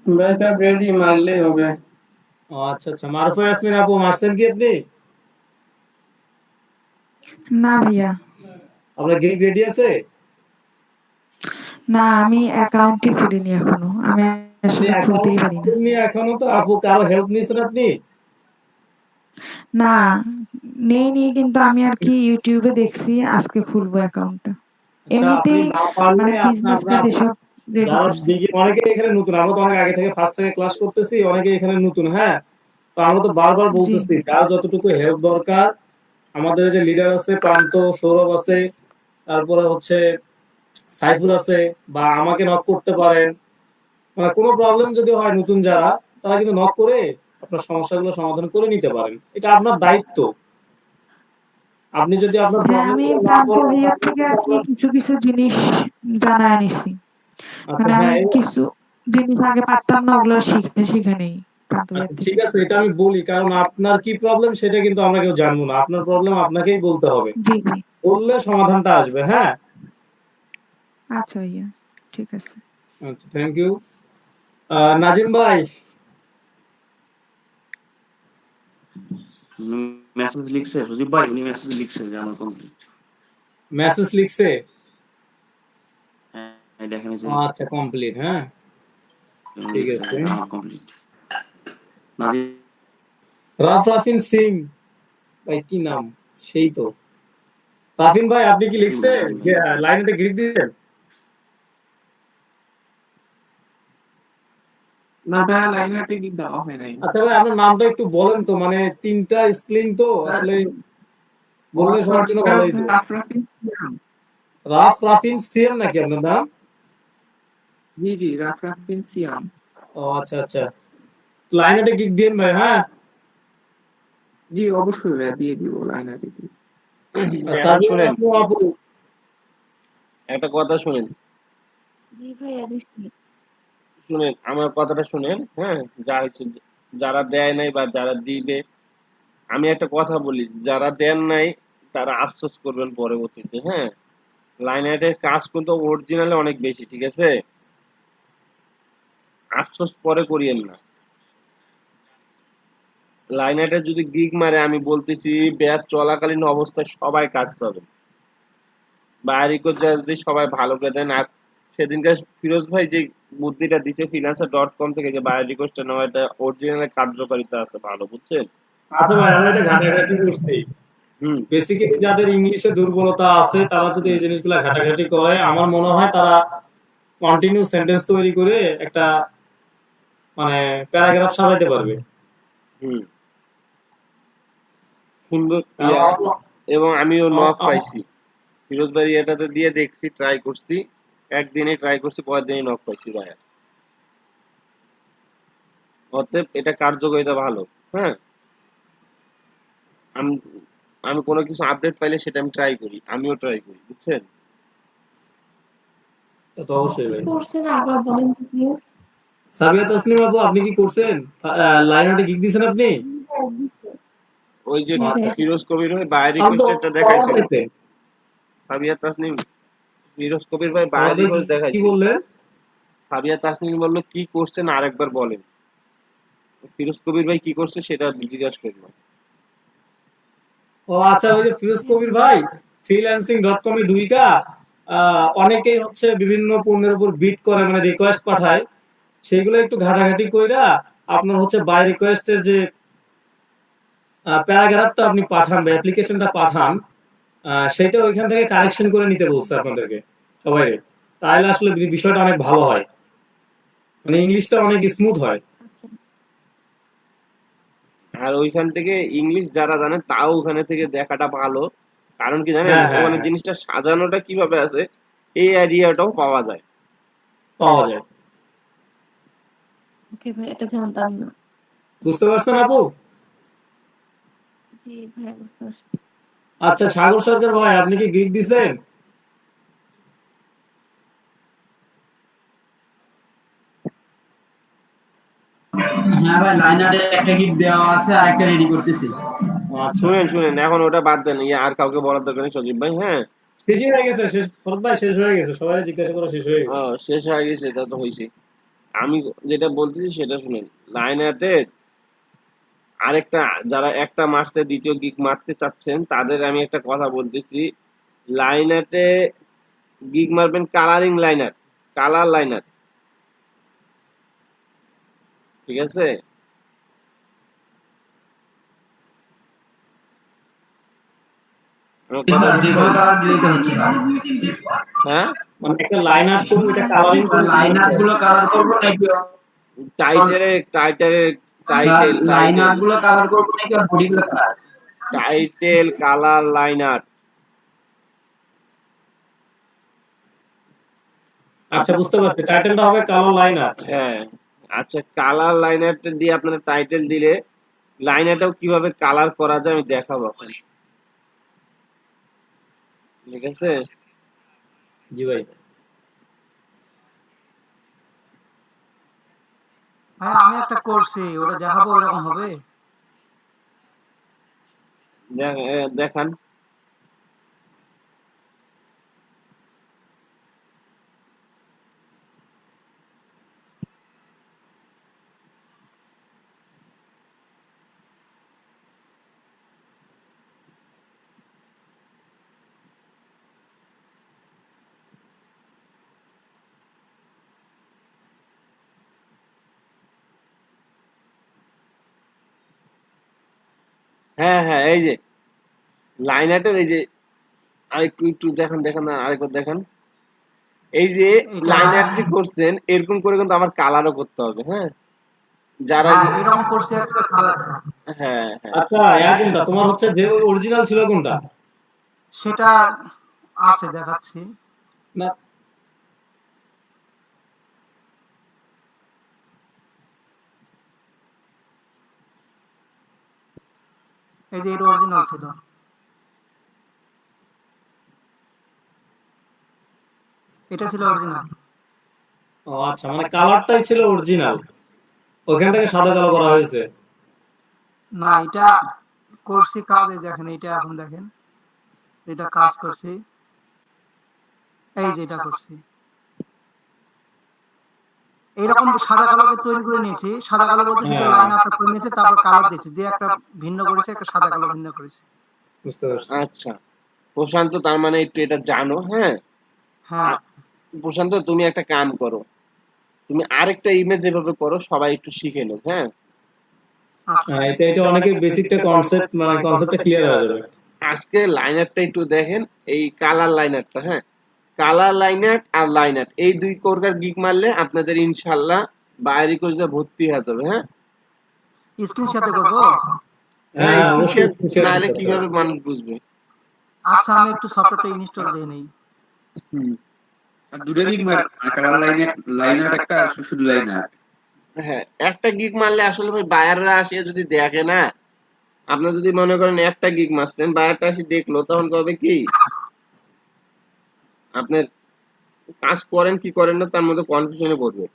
भाई साहब रेडी मार ले हो गए। ও আচ্ছা আচ্ছা, মারুফা ইয়াসমিন আপু মারছেন কি আপনি? না ভাইয়া। আপনার গ্রিক রেডি আছে? না, আমি অ্যাকাউন্টই খুলিনি এখনো। আমি আপনি আসলে অ্যাকাউন্ট খুলতেই পারি না। খুলেননি এখনো, তো আপু কারো হেল্প নিয়েছেন আপনি? না, নেইনি, কিন্তু আমি আরকি YouTube এ দেখছি আজকে খুলবো অ্যাকাউন্টটা। আচ্ছা, আপনি এমনিতেই না পারলে মানে আপনি বিজনেস আপনার কার্ড এসব রেডি যারা করছি। অনেকে এখানে নতুন, আমরা তো অনেক আগে থেকে ফার্স্ট থেকে ক্লাস করতেছি, অনেকে এখানে নতুন, হ্যাঁ। তো আমরা তো বারবার জি, বলতেছি যার যতটুকু হেল্প দরকার, আমাদের যে লিডার আছে প্রান্ত, সৌরভ আছে, তারপরে হচ্ছে সাইফুল আছে, বা আমাকে নক করতে পারেন। মানে কোনো প্রবলেম যদি হয় নতুন যারা, তারা কিন্তু নক করে আপনার সমস্যাগুলো সমাধান করে নিতে পারেন, এটা আপনার দায়িত্ব। আপনি যদি আপনার হ্যাঁ, প্রবলেম আমি গুলো না প্রান্ত বলেন ভাইয়ার তাহলে থেকে কিন্তু আরকি আপনার কিছু জিনিস জানায় নিছি। আচ্ছা মানে আমি হ্যাঁ কিছু জিনিস আগে পারতাম না, ওগুলো শিখে নেই প্রান্ত আচ্ছা ভাইয়ার ঠিক থেকে। আছে, এটা আমি বলি কারণ আপনার কি প্রবলেম সেটা কিন্তু আমরা কেউ জানবো না, আপনার প্রবলেম আপনাকেই বলতে হবে, জি, জি। বললে সমাধানটা আসবে, হ্যাঁ। আচ্ছা ভাইয়া, ঠিক আছে। আচ্ছা, থ্যাংক ইউ। নাজিম ভাই, মেসেজ লিখছে সজীব ভাই, উনি মেসেজ লিখছে যে আমার কমপ্লিট। মেসেজ লিখছে? হ্যাঁ দেখেন এই যে আচ্ছা, কমপ্লিট, হ্যাঁ, উনি ঠিক লিখছে আছে। যে আমার কমপ্লিট। নাজিব রাফিন সিং ভাই, কি নাম, সেই তো রাফিন ভাই, আপনি কি সিং, লিখছে? নাজিম ভাই না। লাইনটা গ্রিক দিয়েছেন? না ভাই লাইনে টিকিট দেওয়া হয় নাই। আচ্ছা ভাই, আপনার নামটা একটু বলেন তো, মানে তিনটা স্পেলিং তো আসলে বললে সবার জন্য ভালো হইতো। আফরাফি সিয়াম। রাফিন সিএম নাকি আপনার নাম? জি জি রাফরাফিন সিয়াম। ও আচ্ছা আচ্ছা, লাইনটা গিক দিন ভাই, হ্যাঁ। জি অবশ্যই ভাই দিয়ে দিব লাইনে টিকিট। এখন সাবিনা শুনেন, তাসনিম আপু, একটা কথা শুনেন, জি ভাইয়া, দিচ্ছি। শুনেন আমার কথাটা শুনেন, হ্যাঁ। যা হচ্ছে, যারা দেয় নাই বা যারা দিবে, আমি একটা কথা বলি, যারা দেন নাই তারা আফসোস করবেন পরবর্তীতে, হ্যাঁ। লাইন অ্যাডের কাজ কিন্তু অরিজিনালে অনেক বেশি, ঠিক আছে। আফসোস পরে করিয়েন না। লাইন অ্যাডে যদি গিগ মারে, আমি বলতেছি ব্যাচ চলাকালীন অবস্থায় সবাই কাজ পাবে, বায়ারিকো যদি সবাই ভালো করে দেন। আর সেদিনকার ফিরোজ ভাই যে বুদ্ধিটা দিছে ফ্রিল্যান্সার.কম থেকে, যে বায়ার রিকোয়েস্টটা নেওয়া, এটা অরিজিনাল কার্যকারিতা আছে ভালো, বুঝছেন। আচ্ছা ভাই, আমরা এটা ঘাটাঘাটি করছি। হুম। বেসিক্যালি যাদের ইংলিশে দুর্বলতা আছে তারা যদি এই জিনিসগুলো ঘাটাঘাটি করে, আমার মনে হয় তারা কন্টিনিউ সেন্টেন্স তৈরি করে একটা মানে প্যারাগ্রাফ সাজাইতে পারবে। হুম। সুন্দর কারণ ইয়া। এবং আমিও নক আমার পাইছি ফিরোজ ভাই, এটাতে দিয়ে দেখছি, ট্রাই করছি, একদিনই ট্রাই করছি, পরের দিনই নক পাইছি ভাইয়া। অতএব এটা কার্যকারিতা ভালো, হ্যাঁ। আমি আমি কোনো কিছু আপডেট পাইলে সেটা আমি ট্রাই করি, আমিও ট্রাই করি, বুঝছেন। তা তো অবশ্যই ভাই। করছেন আবার বলেন তো প্লিজ। সাবিয়া তাসনিম আপু, আপনি কি করছেন? লাইনটা গিক দিয়েছেন আপনি? ওই যে জি ভাইয়া। ফিরোজ কবির ভাই বায়ার আমি তো রিকোয়েস্টটা পাওয়া দেখাইছিল, পাইছে। সাবিয়া তাসনিম, ফিরোজ কবির ভাই আমার বায়ার ভাই রিকোয়েস্ট কি দেখাইছিল। বললেন? সাবিয়া তাসনিম বলল কি করছেন আরেকবার বলেন। ফিরোজ কবির ভাই কি করছে সেটা জিজ্ঞাসা করলো। ও আচ্ছা, ওই যে ফিরোজ কবির ভাই freelancing.com এ ঢুইকা অনেকেই হচ্ছে বিভিন্ন পণ্যের উপর বিড করে, মানে রিকোয়েস্ট পাঠায়, সেগুলো একটু ঘাটাঘাটি কইরা আপনার হচ্ছে বাই রিকোয়েস্টের যে প্যারাগ্রাফটা আপনি পাঠান বা অ্যাপ্লিকেশনটা পাঠান, সেটা ওইখান থেকে কারেকশন করে নিতে বলছে আপনাদেরকে সবাই। তাহলে আসলে বিষয়টা অনেক ভালো হয়, মানে ইংলিশটা অনেক স্মুথ হয়। আর ওইখান থেকে ইংলিশ যারা জানে তাও ওখানে থেকে দেখাটা ভালো। কারণ কি জানেন, হ্যাঁ হ্যাঁ ওখানে হ্যাঁ, জিনিসটা সাজানোটা কিভাবে আছে এই আইডিয়াটাও পাওয়া যায়। পাওয়া যায়। ওকে ভাই, এটা জানতাম না। বুঝতে পারছেন আপু? জি ভাইয়া, বুঝতে পারছি। আচ্ছা, সাগর সরকার ভাই, আপনি কি গ্রিক দিছেন? হ্যাঁ ভাই, লাইনারে একটা গিট দেওয়া আছে আর একটা রেডি করতেছি। আচ্ছা, শুনেন শুনেন, এখন ওটা বাদ দেন, ইয়ে আর কাউকে বলার দরকার নেই সজীব ভাই, হ্যাঁ। শেষই হয়ে গেছে, শেষ ফরদ ভাই, শেষ হয়ে গেছে, সবাই জিজ্ঞাসা করা শেষ হয়ে গেছে। শেষ হয়ে গেছে, এটা তো হয়েছে। আমি যেটা বলতেছি সেটা শুনেন। লাইনাতে আরেকটা, যারা একটা মারতে দ্বিতীয় গিগ মারতে চাচ্ছেন তাদের আমি একটা কথা বলতেছি। লাইনাতে গিগ মারবেন কালারিং লাইনার, কালার লাইনার, ঠিক আছে? আমার কথা স্যার যে কোনো বুঝছেন? কালার দিলেই তো হচ্ছে স্যার। হ্যাঁ, মানে একটা লাইন আর্ট করবো, এটা কালারিং করে কি লাইন করতে আর্ট হবে? গুলো কালার করবো নাকি title sir title line title art গুলো কালার করবো নাকি বডি গুলো কালার? Title colour liner. আচ্ছা, বুঝতে পারছি, টাইটেলটা হবে কালার লাইন আর্ট। হ্যাঁ, আচ্ছা, কালার লাইনারটা দিয়ে আপনারা টাইটেল দিলে লাইনারটাও কিভাবে কালার করা যায় আমি দেখাবো এখন, ঠিক আছে? জি ভাই। হ্যাঁ আমি একটা করছি, ওটা দেখাবো ওরকম হবে। দেখান। হ্যাঁ হ্যাঁ, এই যে লাইনারটার এই যে আরেকটু একটু দেখান, দেখান না, আরেকবার দেখান। এই যে এটা লাইনার যে করছেন এরকম করে কিন্তু আমার কালারও করতে হবে, হ্যাঁ? যারা হ্যাঁ এরকম করছি একটা কালার, হ্যাঁ হ্যাঁ আচ্ছা, কোনটা তোমার হচ্ছে, যে অরিজিনাল ছিল কোনটা? সেটা আছে দেখাচ্ছি। না, এই যে এটা অরিজিনাল ছিল, এটা ছিল অরিজিনাল। ও আচ্ছা, মানে কালারটাই ছিল অরিজিনাল, ওখান থেকে সাদা কালো করা হয়েছে। না এটা করছি কাজে, দেখেন এটা এখন দেখেন, এটা কাজ করছি, এই যে এটা করছি। এইরকম সাদা কালোকে তৈরি করে নিয়েছি, সাদা কালো বলতে শুধু হ্যাঁ, লাইন আপটা করে নিয়েছি, তারপর কালার দিয়েছি, দিয়ে একটা ভিন্ন করেছি, একটা সাদা কালো ভিন্ন করেছি। বুঝতে পারছি। আচ্ছা, প্রশান্ত তার মানে একটু এটা জানো, হ্যাঁ? হ্যাঁ প্রশান্ত তুমি একটা কাম করো, তুমি আরেকটা ইমেজ যেভাবে করো সবাই একটু শিখে নেব, হ্যাঁ? আচ্ছা এটা এটা অনেকের বেসিকটা কনসেপ্ট, মানে কনসেপ্টটা ক্লিয়ার হয়ে যাবে। আজকে লাইনারটা একটু দেখেন, এই কালার লাইনারটা, হ্যাঁ? কালার লাইনার আর লাইনার এই দুই প্রকার গিগ মারলে আপনাদের ইনশাল্লাহ বাইরে কোর্সে ভর্তি হয়ে যাবে, হ্যাঁ? স্ক্রিন সাথে করবো। হ্যাঁ, হ্যাঁ, অবশ্যই স্ক্রিনশট share নাহলে করতে কিভাবে হবে। মানুষ বুঝবে? আচ্ছা আমি একটু সফটওয়্যারটা ইনস্টল দিয়ে নেই। হুম, আর দুটো দিক মার, কালার লাইনার একটা, শুধু লাইনার। হ্যাঁ, একটা গিগ মারলে আসলে ভাই বায়াররা আসিয়া যদি দেখে না, আপনার যদি মনে করেন একটা গিগ মারছেন, বায়ারটা আসি দেখলো, তখন কবে কি আপনার কাজ করেন কি করেন না তার মধ্যে কনফিউশনে পড়বে।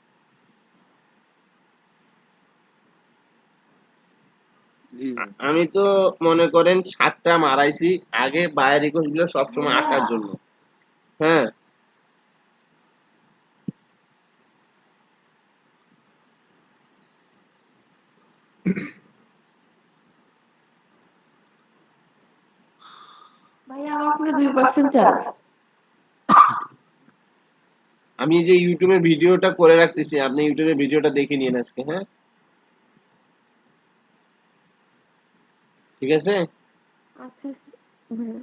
আমি তো মনে করেন 7টা মারাইছি আগে, বায়ার রিকোয়েস্ট গুলো সবসময় আসার জন্য, হ্যাঁ? ভাইয়া আমার ফোনে 2% চার্জ। আমি যে ইউটিউবে ভিডিওটা করে রাখতেছি, আপনি ইউটিউবে ভিডিওটা দেখে নিন আজকে, হ্যাঁ? ঠিক আছে? আচ্ছা হুম।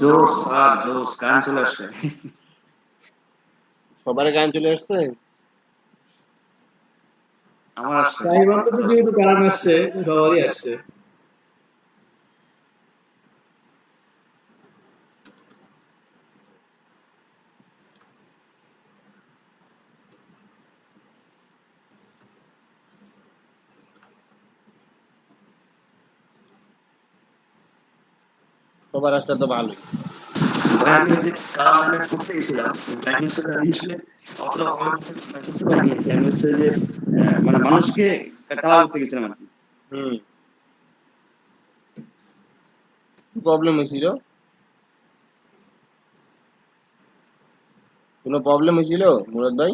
জোস আর জোস গান চলে আসে। সবার গান চলে আসছে? আমার আসছে তাই বলতে যেহেতু কারণ আসছে সবারই আসছে। সবার আসলে তো ভালোই। ভাই আমি যে কালার লাইনার করতে গেছিলাম টাইম হিসেবে আমি আসলে অতটা করতে পারিনি আমি হচ্ছে যে মানে মানুষকে কালার করতে গেছিলাম আর কি। হুম, প্রবলেম হয়েছিল? কোনো প্রবলেম হয়েছিল মুরাদ ভাই?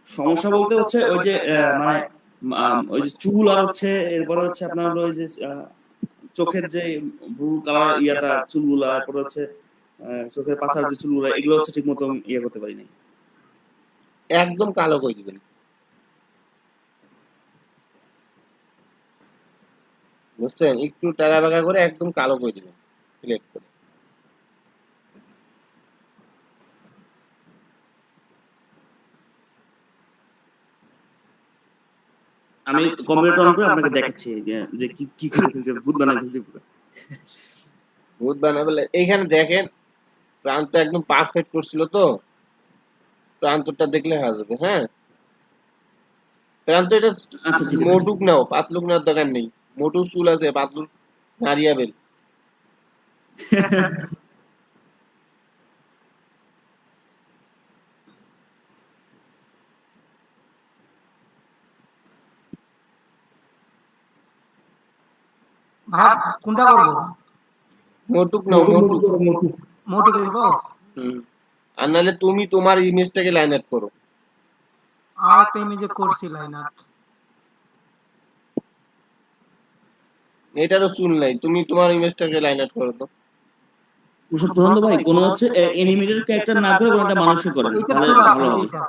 সমস্যা বলতে হচ্ছে ওই যে মানে ওই যে চুল আর হচ্ছে এরপরে হচ্ছে আপনার হলো ওই যে চোখের যে ব্লু কালার ইয়াটা চুলগুলা এরপরে হচ্ছে চোখের পাতার যে চুলগুলা এগুলো হচ্ছে ঠিক মতো ইয়ে করতে পারিনি। একদম কালো করে দিবেন, বুঝছেন? একটু টাকা বাঁকা করে একদম কালো করে দিবেন, সিলেক্ট করে। আমি কম্পিউটার অন করে আপনাকে দেখাচ্ছি যে কি কি করে ফেলছে ভূত বানাই ফেলছে পুরো। ভূত বানাবে বলে এইখানে দেখেন, প্রান্ত একদম পারফেক্ট করছিল তো, প্রান্তটা দেখলে হয়ে যাবে। হ্যাঁ, প্রান্ত এটা আচ্ছা ঠিক আছে। মোটুক নাও, পাতলুক নেওয়ার দরকার নেই। মোটু চুল আছে, পাতলুক নারিয়াবেল। ভাই কোনটা করবো? মোটুক নাও, মোটুক। মোটু করবো? হুম, আর নাহলে তুমি তোমার ইমেজটাকে লাইন আপ করো। আর একটা ইমেজে করছি লাইন আর্ট। এটারও চুল নাই, তুমি তোমার ইমেজটাকে লাইন আপ করো তো। প্রশান্ত ভাই কোন হচ্ছে অ্যানিমেটেড ক্যারেক্টার না করে কোনো একটা মানুষকে করেন এইটা তাহলে চুল আছে ভালো হবে। এইটা।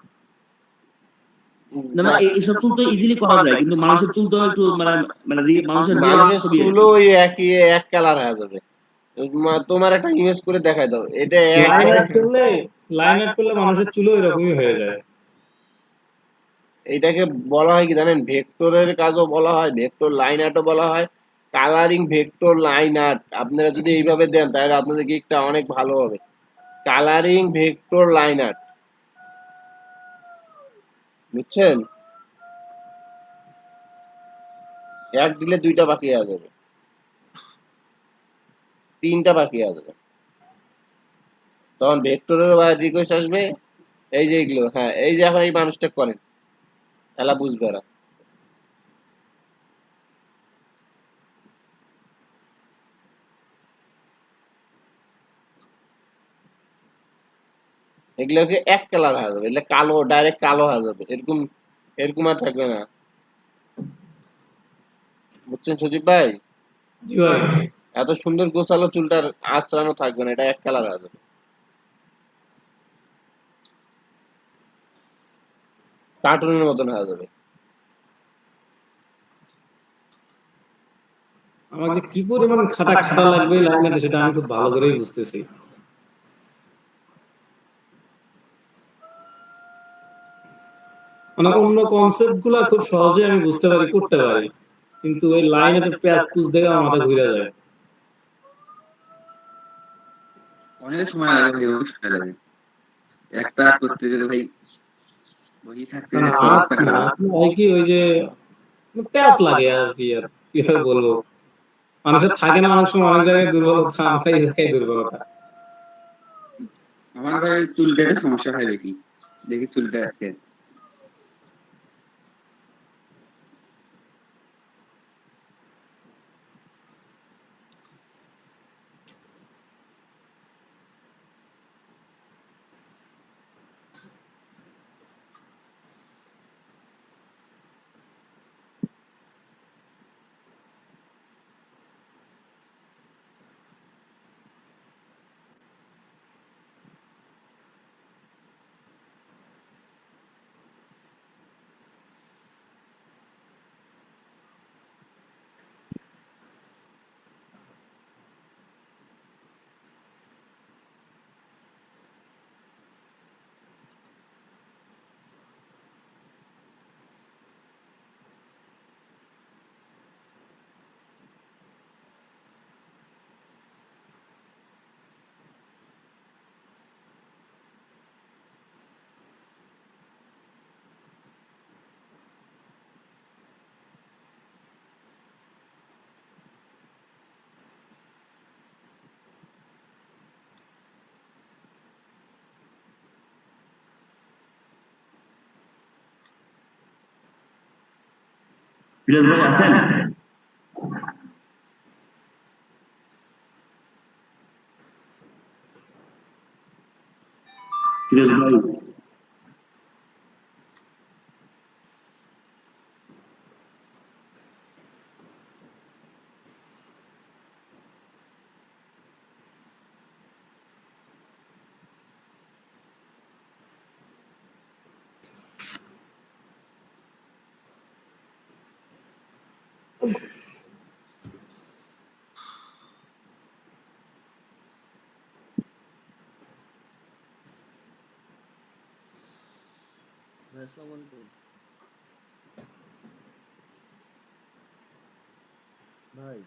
না না এইসব চুল তো ইজিলি করা যায় কিন্তু মানুষের চুল তো একটু মানে মানে মানুষের রিয়েল মানুষের ছবি আর চুলও কি। ওই একই এক কালার হয়ে যাবে। তোমার একটা ইমেজ করে দেখাই দাও, এটা লাইন একবারে। আপ করলে মানুষের চুলও এরকমই হয়ে যায়। এটাকে বলা হয় কি জানেন, ভেক্টরের কাজও বলা হয়, ভেক্টর লাইন আর্টও বলা হয়, কালারিং ভেক্টর লাইন আর্ট। আপনারা যদি এইভাবে দেন তাহলে আপনাদের গিকটা অনেক ভালো হবে। কালারিং ভেক্টর লাইন আর্ট, বুঝছেন? এক দিলে দুইটা বাকি হয়ে যাবে, তিনটা বাকি হয়ে যাবে। তখন ভেক্টরের রিকোয়েস্ট আসবে, এই যে এগুলো। হ্যাঁ, এই যে এখন এই মানুষটা করেন, এলা বুঝবে এরা। এগুলোকে এক কালার হয়ে যাবে, এগুলো কালো, ডাইরেক্ট কালো হয়ে যাবে, এরকম এরকম আর থাকবে না। বুঝছেন সজীব ভাই? জি ভাই। এত সুন্দর গোছালো চুলটার আঁচড়ানো থাকবে না, এটা এক কালার হয়ে যাবে, কার্টুনের মতন হয়ে যাবে। আমার যে কি পরিমাণ খাটা খাটা লাগবে লাইন আর্টে সেটা আমি খুব ভালো করেই বুঝতেছি। মানে অন্য কনসেপ্ট গুলা খুব সহজে আমি বুঝতে পারি, করতে পারি, কিন্তু ওই লাইন আর্টের প্যাচ পুজ দেখে আমার মাথা ঘুরে যায়। অনেক সময় লাগে ভাই, অনেক সময় লাগে একটা করতে গেলে ভাই, বই থাকতে মানে অবস্থা খারাপ। হয় কি ওই যে প্যাচ লাগে আর কি, আর কিভাবে বলবো, মানুষের থাকে না অনেক সময় অনেক জায়গায় দুর্বলতা, আমার এই জায়গায় দুর্বলতা। আমার ভাই চুলটা একটা সমস্যা হয় দেখি, দেখি চুলটা আছে। ফিরোজ ভাই আছেন? ফিরোজ ভাই ভাই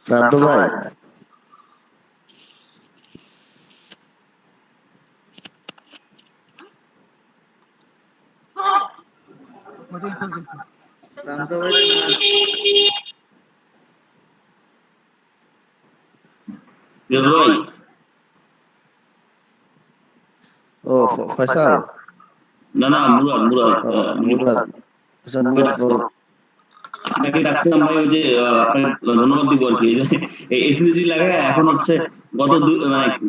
প্রান্ত ভাই ওটাই চলছে তো। প্রান্ত ভাই ফিরোজ ভাই ও ফয়সাল না মুরাদ মুরাদ ও, মুরাদ আচ্ছা মুরাদ বলো। আপনাকে ডাকছিলাম ভাই, ওই যে আপনাকে ধন্যবাদ দিব আর কি, এসএসডি লাগায় এখন হচ্ছে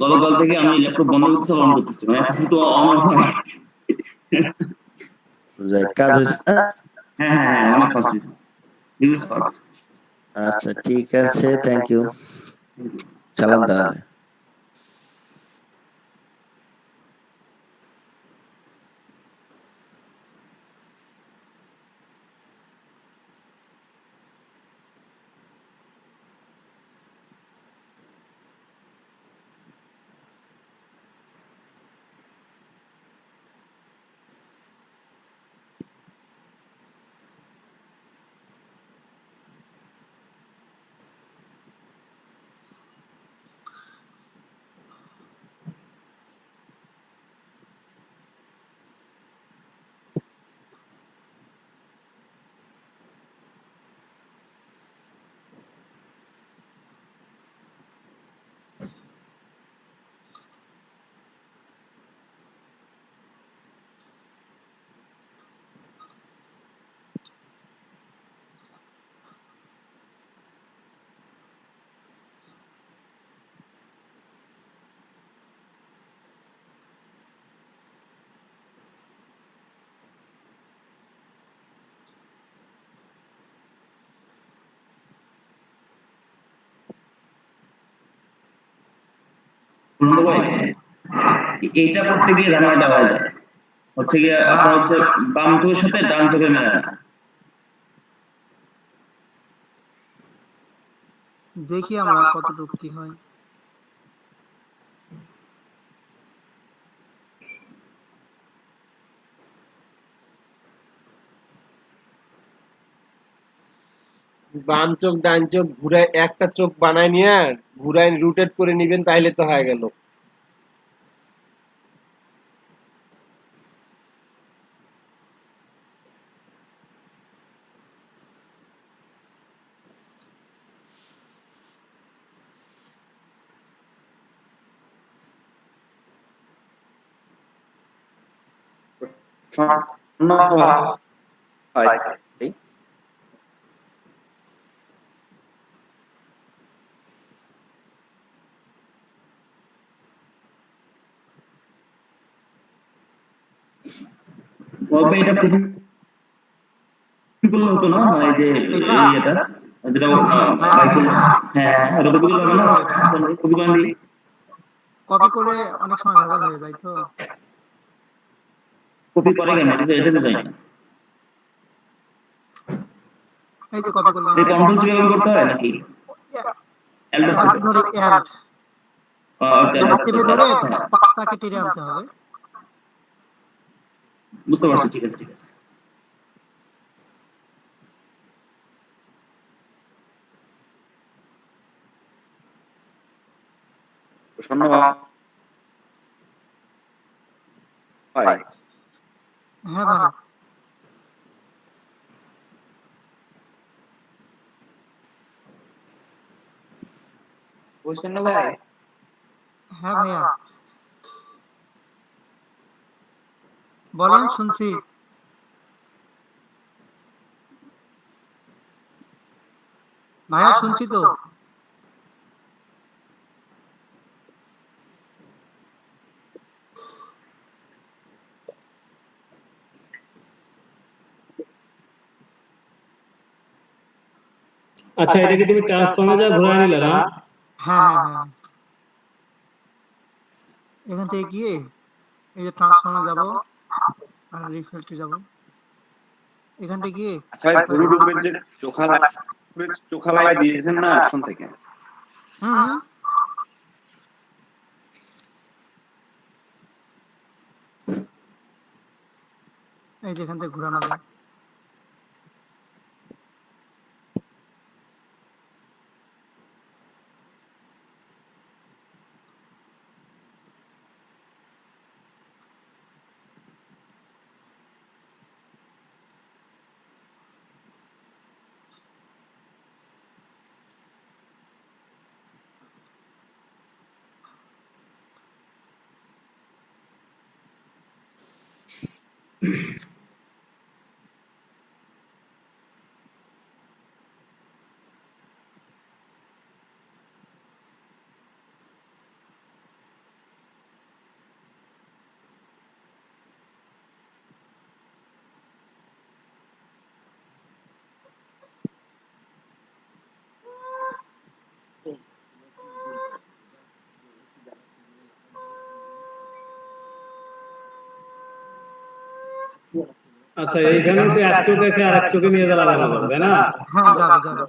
গতকাল থেকে আমি ল্যাপটপ বন্ধ করতে অন করতেছি, মানে এত দ্রুত অন অফ হয়। যাই, কাজ হয়েছে না? হ্যাঁ অনেক ফাস্ট হয়েছে, হিউজ ফাস্ট। আচ্ছা ঠিক আছে, থ্যাংক ইউ, চালান তাহলে। বন্ধু ভাই, এইটা করতে গিয়ে ঝামেলাটা হয়ে যায়, হচ্ছে গিয়ে আপনার হচ্ছে বাম চোখের সাথে ডান চোখের মেলে না। দেখি আমরা কতটুকু কি হয়। বাম চোখ ডান চোখ ঘুরায় একটা চোখ বানায় নিয়ে ঘুরায় রোটেট করে নিবেন, তাইলে তো হয়ে গেল। তবে এটা কপি করলে হতো না, মানে যে এটা এটা যেটা বাইক করলে, হ্যাঁ এটা কপি করলে হবে না, কপি করে দিই। কপি করে অনেক সময় ভেজাল হয়ে যায় তো। কপি করে কেন, এটা তো জানি না। এই যে কপি করলাম, এটা কন্ট্রোল চেপে কপি করতে হয় নাকি এলটা অ্যাড চেপে? ধরে অ্যাড আচ্ছা চেপে ধরে পাতাকে টেনে আনতে হবে। বুঝতে পারছি, ঠিক আছে ঠিক আছে। প্রসন্ন ভাই হ্যাঁ ভাই, প্রসন্ন ভাই হ্যাঁ ভাইয়া বলেন, শুনছি। ভাইয়া শুনছি তো। আচ্ছা, এটা কি তুমি ট্রান্সফর্মে যা ঘুরায় নিলে না? হ্যাঁ হ্যাঁ হ্যাঁ, এখান থেকে গিয়ে এই যে ট্রান্সফর্মে যাব আর রিফিল্টে যাব, এখান থেকে গিয়ে ভাই পুরো রূপের যে চোখা লাই দিয়েছেন না এখন থেকে, হুম এই যে এখান থেকে ঘুরানো যায়। আচ্ছা, এইখানে তো এক চোখে খেয়ে আরেক চোখে নিয়ে যা লাগানো যাবে, তাই না? হ্যাঁ যাবে যাবে।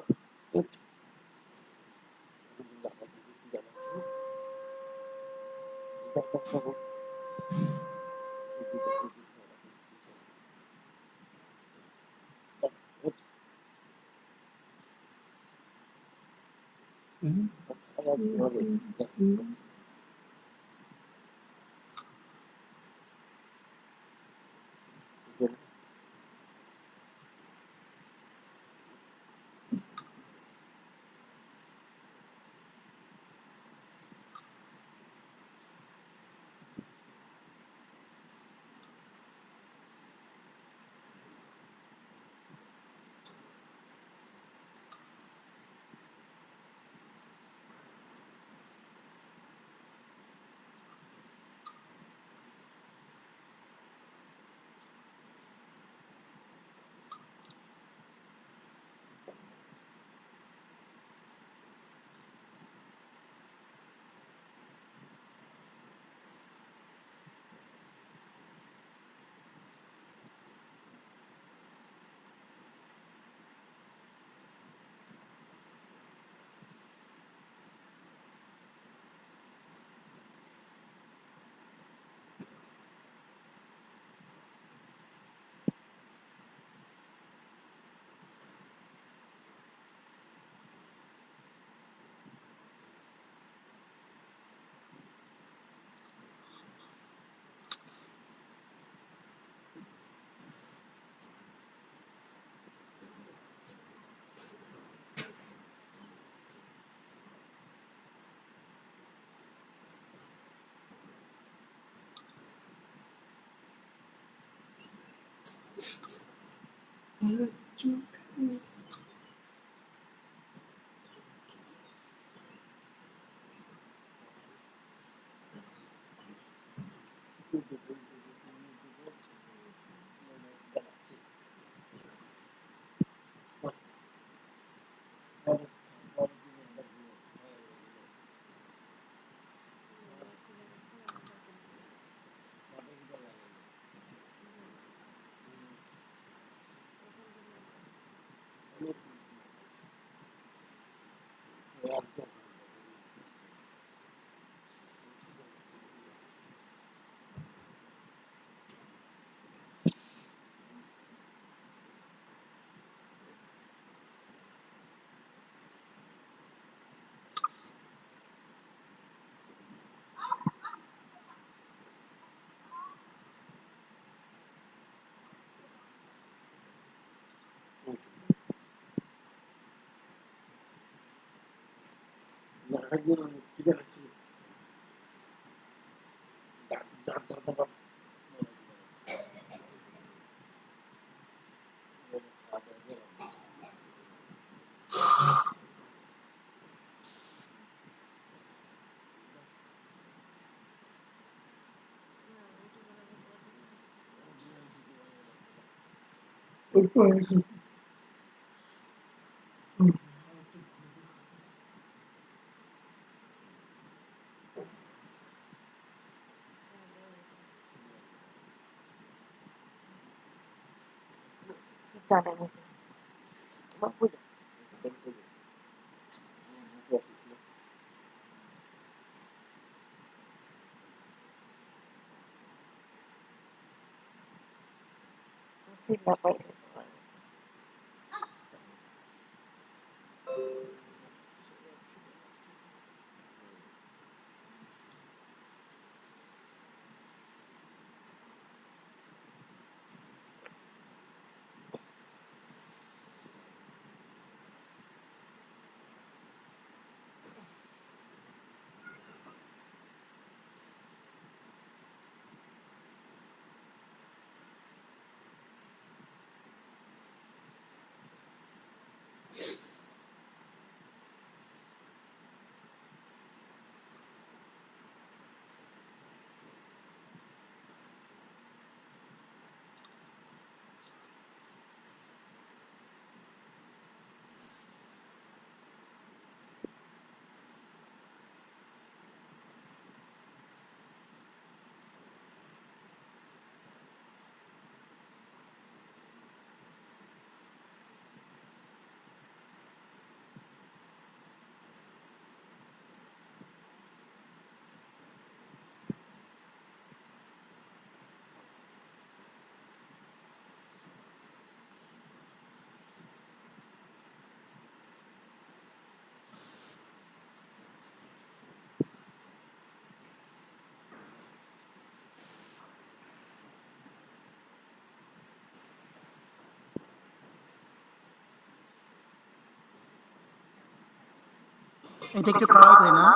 এটা একটু পাওয়ার করি না।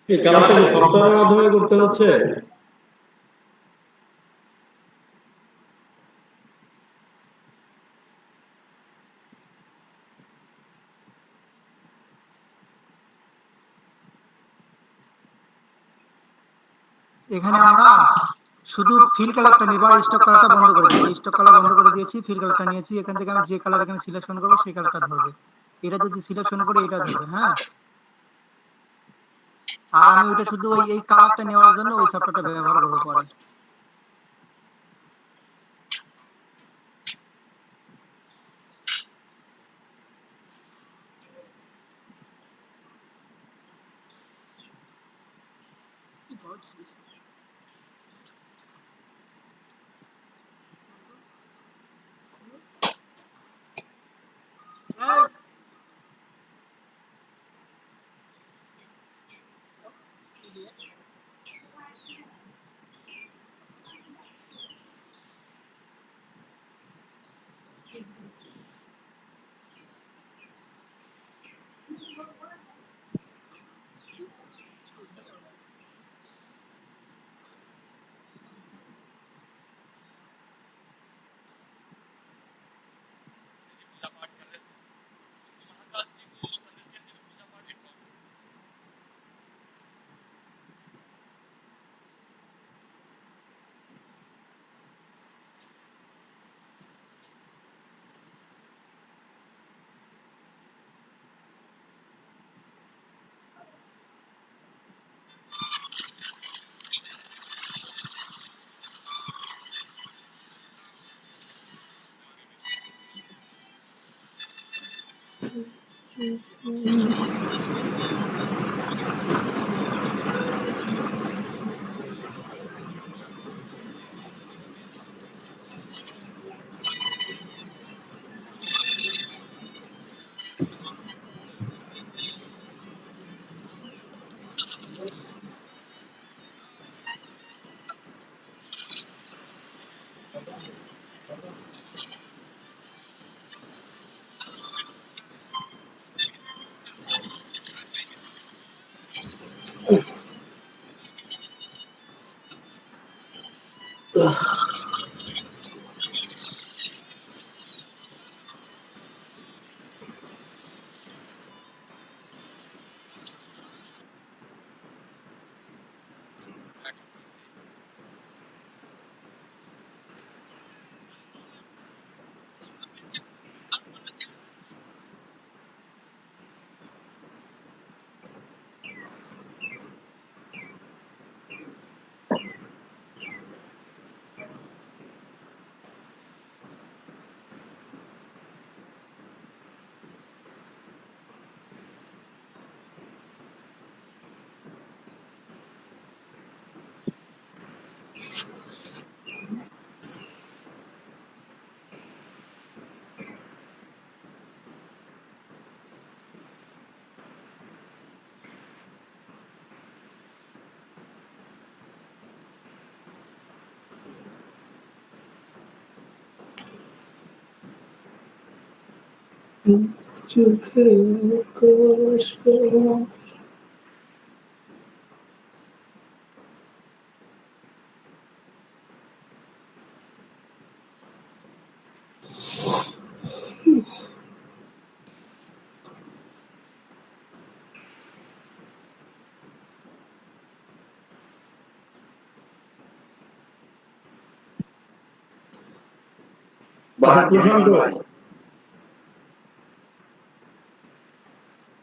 এই কালারটা কি সফটওয়্যারের মাধ্যমে করতে হচ্ছে? এখানে আমরা শুধু ফিল কালারটা নিব আর স্টক কালারটা বন্ধ করে দেবো। স্টক কালার বন্ধ করে দিয়েছি, ফিল কালারটা নিয়েছি। এখান থেকে আমি যে কালার এখানে সিলেকশন করবো সেই কালারটা ধরবে। এটা যদি সিলেকশন করি এটা ধরবে, হ্যাঁ। আর আমি ওইটা শুধু এই কালারটা নেওয়ার জন্য ওই সফটওয়্যারটা ব্যবহার করবো পরে। চোখে আকাশ আচ্ছা,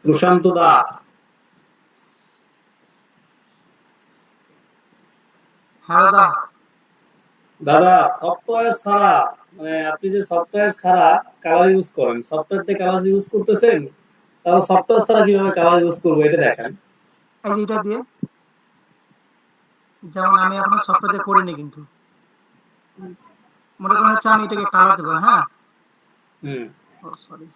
প্রশান্ত দা, হ্যাঁ দাদা। দাদা সফটওয়্যার ছাড়া, মানে আপনি যে সফটওয়্যার ছাড়া কালার ইউজ করেন, সফটওয়্যার দিয়ে কালার ইউজ করতেছেন, তাহলে সফটওয়্যার ছাড়া কিভাবে কালার ইউজ করবো এটা দেখেন। এই যে এটা দিয়ে, যেমন আমি এখনো সফটওয়্যার দিয়ে করিনি, কিন্তু মনে করেন হচ্ছে আমি এটাকে কালার দেবো। হ্যাঁ, ও সরি,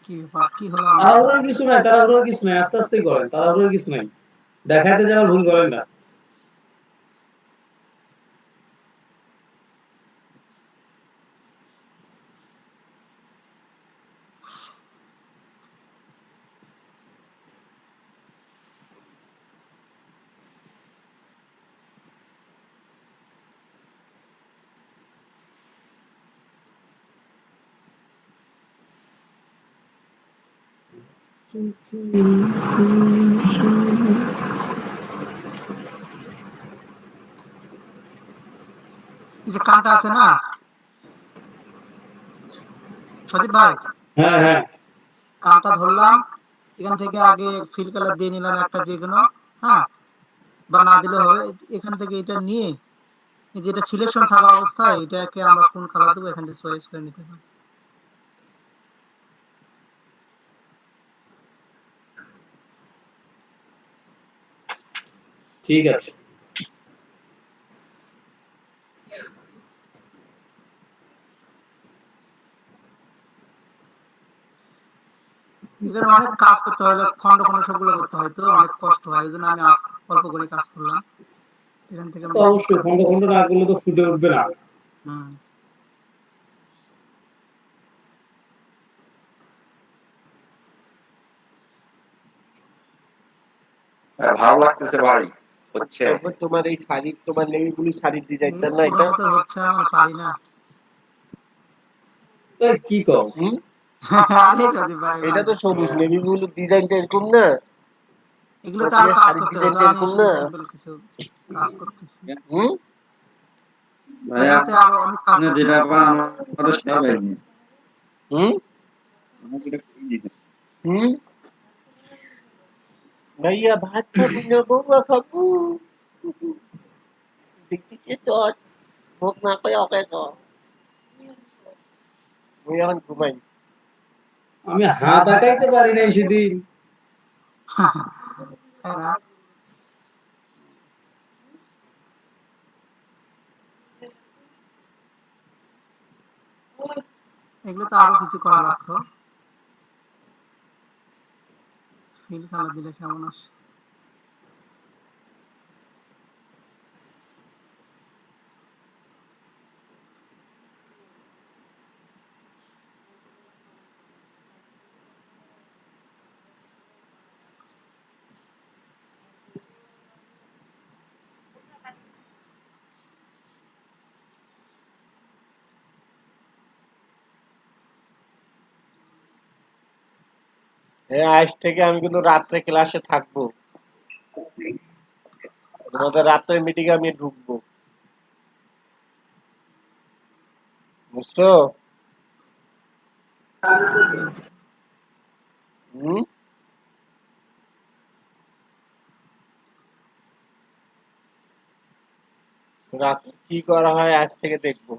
কি ব্যাপার, কি হলো? তাড়াহুড়োর কিছু নাই, তাড়াহুড়োর কিছু নাই, আস্তে আস্তেই করেন, তাড়াহুড়োর কিছু নাই, দেখাইতে যাওয়ার ভুল করেন না। এই যে কানটা আছে না সদীপ ভাই, হ্যাঁ হ্যাঁ, কানটা ধরলাম, এখান থেকে আগে ফিল কালার দিয়ে নিলাম একটা যে কোনো। হ্যাঁ, বা না দিলে হবে, এখান থেকে এটা নিয়ে যেটা সিলেকশন থাকা অবস্থায় এটাকে আমরা কোন কালার দেবো এখান থেকে চয়েস করে নিতে পারি। ঠিক আছে। এখানে অনেক কাজ করতে হয়, খন্ড খন্ড সবগুলো করতে হয়, তো অনেক কষ্ট হয়, এই জন্য আমি অল্প করে কাজ করলাম এখান থেকে। অবশ্যই খন্ড খন্ড না করলে তো ফুটে উঠবে না। হুম, ভালো লাগতেছে ভাই, হচ্ছে তোমার এই শাড়ি, তোমার নেভি ব্লু শাড়ির ডিজাইনটা না এটা হচ্ছে আমার পারি না। কি কও? এটা তো সবুজ, নেভি ব্লু ডিজাইনটা এরকম না, এগুলো তো আর কাজ করতে হবে, আমি সিম্পল কিছু কাজ করতেছি। এগুলোতে আরো অনেক কাজ করতে যেটা হবে। আমরা সেটা পাইনি। ভাইয়া ভাত খাবি না বৌমা খাবো, দেখতেছি তো ভোগ না করে ওকে কর। আমি এখন ঘুমাই। আমি হাত আঁকাইতে পারি নাই সেদিন। তাই না? এগুলো তো আরো কিছু করা লাগতো, ফিল কালার দিলে কেমন আসে। হ্যাঁ, আজ থেকে আমি কিন্তু রাত্রে ক্লাসে থাকবো, তোমাদের রাত্রের মিটিং আমি ঢুকবো, বুঝছো? রাত্রে কি করা হয় আজ থেকে দেখবো।